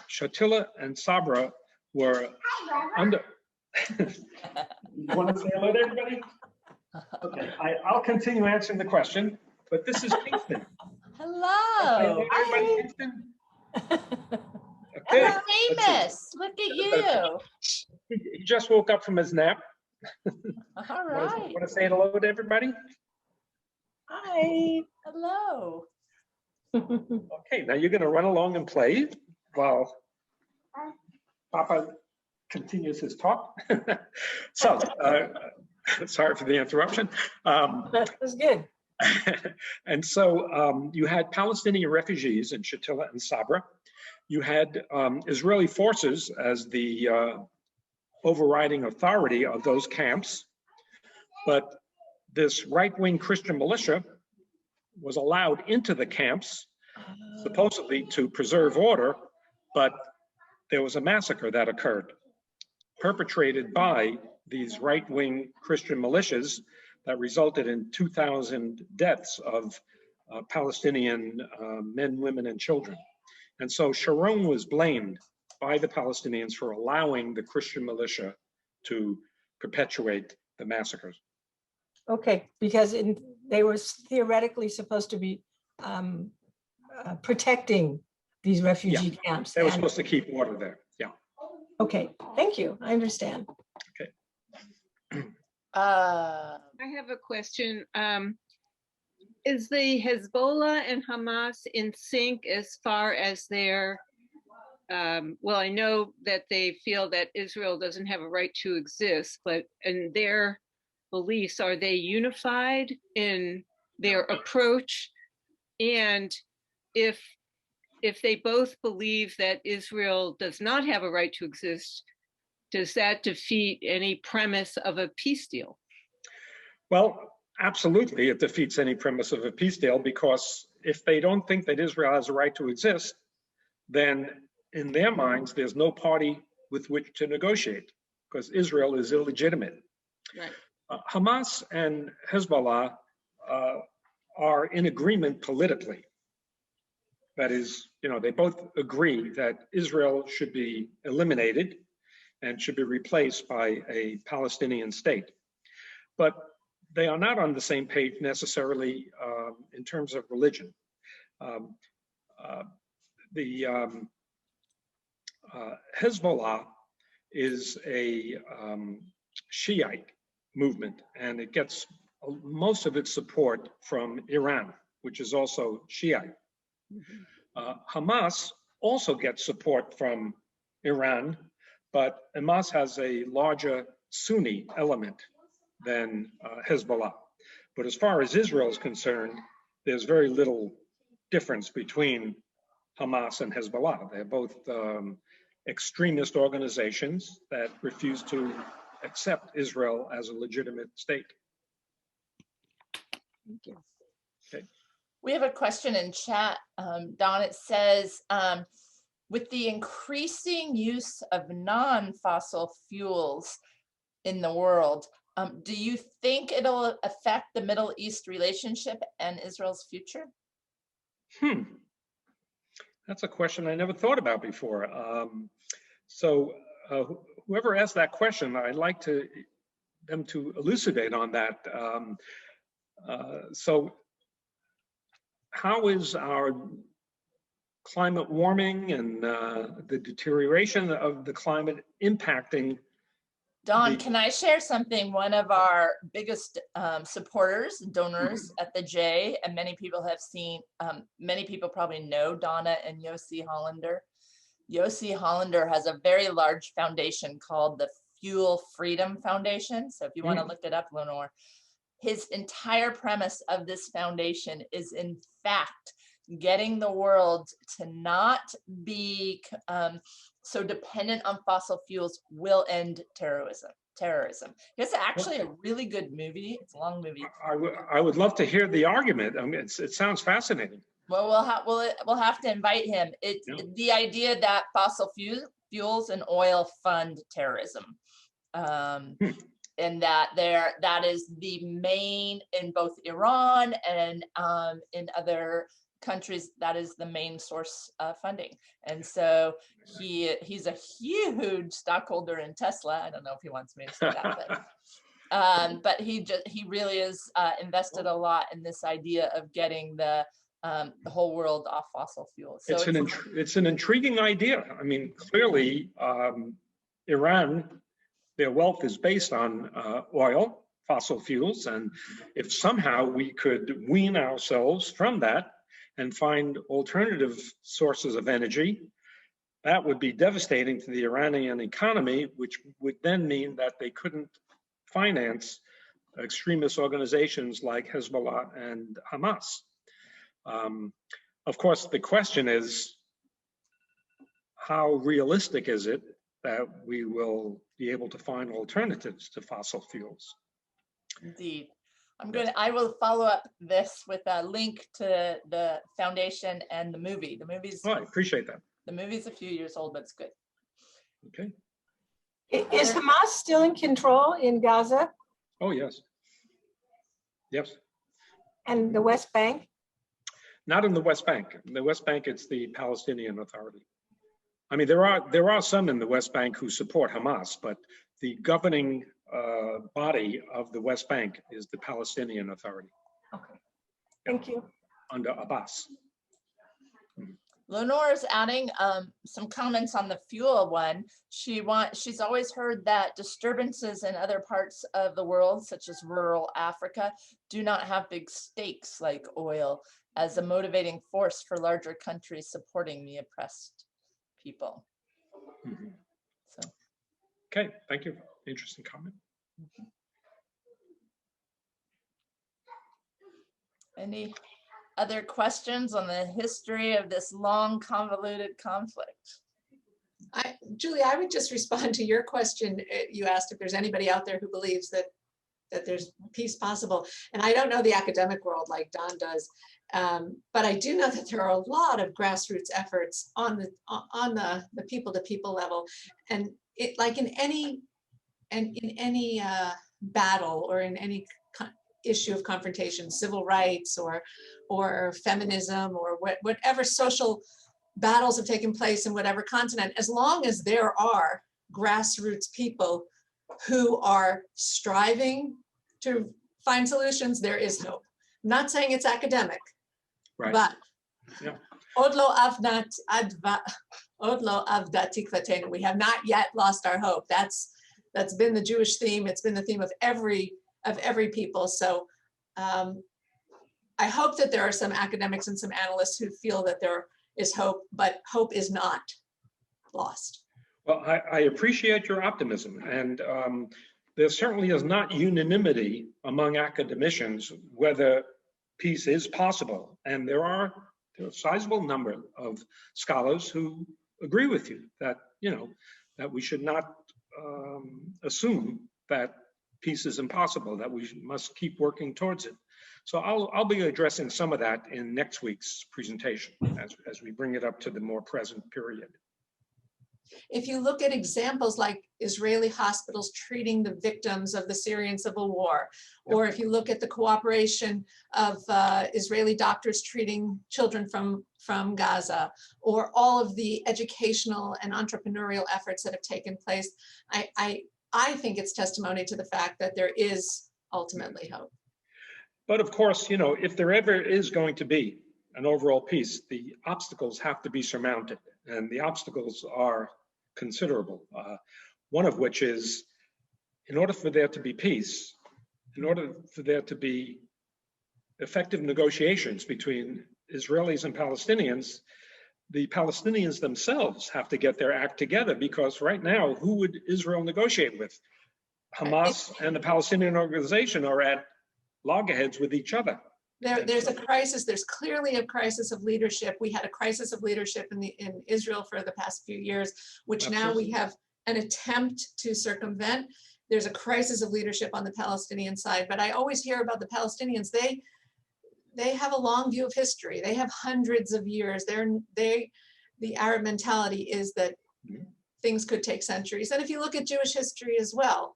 Shatila and Sabra were under. You want to say hello to everybody? Okay, I'll continue answering the question, but this is Kingston. Hello. Everybody, Kingston? Okay. Famous. Look at you. He just woke up from his nap. All right. Want to say hello to everybody? Hi. Hello. Okay, now you're going to run along and play while Papa continues his talk. So, sorry for the interruption. That was good. And so you had Palestinian refugees in Shatila and Sabra. You had Israeli forces as the overriding authority of those camps. But this right-wing Christian militia was allowed into the camps, supposedly to preserve order, but there was a massacre that occurred, perpetrated by these right-wing Christian militias that resulted in 2,000 deaths of Palestinian men, women, and children. And so Sharon was blamed by the Palestinians for allowing the Christian militia to perpetuate the massacres. Okay, because they were theoretically supposed to be protecting these refugee camps. They were supposed to keep order there. Yeah. Okay, thank you. I understand. Okay. I have a question. Is the Hezbollah and Hamas in sync as far as their, well, I know that they feel that Israel doesn't have a right to exist, but in their beliefs, are they unified in their approach? And if they both believe that Israel does not have a right to exist, does that defeat any premise of a peace deal? Well, absolutely, it defeats any premise of a peace deal, because if they don't think that Israel has a right to exist, then in their minds, there's no party with which to negotiate, because Israel is illegitimate. Right. Hamas and Hezbollah are in agreement politically. That is, they both agree that Israel should be eliminated and should be replaced by a Palestinian state. But they are not on the same page necessarily in terms of religion. Hezbollah is a Shiite movement, and it gets most of its support from Iran, which is also Shiite. Hamas also gets support from Iran, but Hamas has a larger Sunni element than Hezbollah. But as far as Israel is concerned, there's very little difference between Hamas and Hezbollah. They're both extremist organizations that refuse to accept Israel as a legitimate state. Thank you. Okay. We have a question in chat, Don. It says, with the increasing use of non-fossil fuels in the world, do you think it'll affect the Middle East relationship and Israel's future? That's a question I never thought about before. Whoever asked that question, I'd like them to elucidate on that. So how is our climate warming and the deterioration of the climate impacting? Don, can I share something? One of our biggest supporters, donors at the J, and many people have seen, many people probably know Donna and Yossi Hollander. Yossi Hollander has a very large foundation called the Fuel Freedom Foundation. So if you want to look it up, Lenore, his entire premise of this foundation is in fact getting the world to not be so dependent on fossil fuels will end terrorism. It's actually a really good movie. It's a long movie. I would love to hear the argument. I mean, it sounds fascinating. Well, we'll have to invite him. It's the idea that fossil fuels and oil fund terrorism, and that is the main in both Iran and in other countries. That is the main source of funding. And so he's a huge stockholder in Tesla. I don't know if he wants me to say that, but he really is invested a lot in this idea of getting the whole world off fossil fuels. So it's an intriguing idea. I mean, clearly, Iran, their wealth is based on oil, fossil fuels, and if somehow we could wean ourselves from that and find alternative sources of energy, that would be devastating to the Iranian economy, which would then mean that they couldn't finance extremist organizations like Hezbollah and Hamas. Of course, the question is, how realistic is it that we will be able to find alternatives to fossil fuels? Indeed. I will follow up this with a link to the foundation and the movie. The movie's, I appreciate that. The movie's a few years old, but it's good. Okay. Is Hamas still in control in Gaza Oh, yes. Yes. and the West Bank? Not in the West Bank. In the West Bank, it's the Palestinian Authority. I mean, there are some in the West Bank who support Hamas, but the governing body of the West Bank is the Palestinian Authority Okay, thank you. under Abbas. Lenore is adding some comments on the fuel one. She's always heard that disturbances in other parts of the world, such as rural Africa, do not have big stakes like oil as a motivating force for larger countries supporting the oppressed people. Mhm. So, Okay, thank you. Interesting comment. any other questions on the history of this long, convoluted conflict? Julie, I would just respond to your question. You asked if there's anybody out there who believes that there's peace possible. And I don't know the academic world like Don does, but I do know that there are a lot of grassroots efforts on the people-to-people level. And it, like in any battle or in any issue of confrontation, civil rights or feminism or whatever social battles have taken place in whatever continent, as long as there are grassroots people who are striving to find solutions, there is hope. I'm not saying it's academic, Right. but Yeah. Odlo avda tikvatenu. We have not yet lost our hope. That's been the Jewish theme. It's been the theme of every people. So I hope that there are some academics and some analysts who feel that there is hope, but hope is not lost. Well, I appreciate your optimism, and there certainly is not unanimity among academicians whether peace is possible. And there are a sizable number of scholars who agree with you that, that we should not assume that peace is impossible, that we must keep working towards it. So I'll be addressing some of that in next week's presentation as we bring it up to the more present period. If you look at examples like Israeli hospitals treating the victims of the Syrian civil war, or if you look at the cooperation of Israeli doctors treating children from Gaza, or all of the educational and entrepreneurial efforts that have taken place, I think it's testimony to the fact that there is ultimately hope. But of course, if there ever is going to be an overall peace, the obstacles have to be surmounted, and the obstacles are considerable. One of which is, in order for there to be peace, in order for there to be effective negotiations between Israelis and Palestinians, the Palestinians themselves have to get their act together, because right now, who would Israel negotiate with? Hamas and the Palestinian organization are at loggerheads with each other. There's a crisis. There's clearly a crisis of leadership. We had a crisis of leadership in Israel for the past few years, which now we have an attempt to circumvent. There's a crisis of leadership on the Palestinian side, but I always hear about the Palestinians. They have a long view of history. They have hundreds of years. The Arab mentality is that things could take centuries. And if you look at Jewish history as well,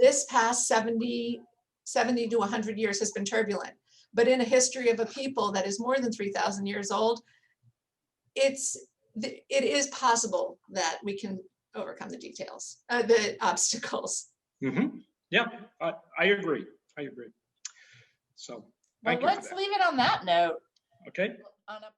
this past 70 to 100 years has been turbulent. But in a history of a people that is more than 3,000 years old, it is possible that we can overcome the obstacles. Mm-hmm. Yeah, I agree. I agree. So, Well, let's leave it on that note. Okay. On a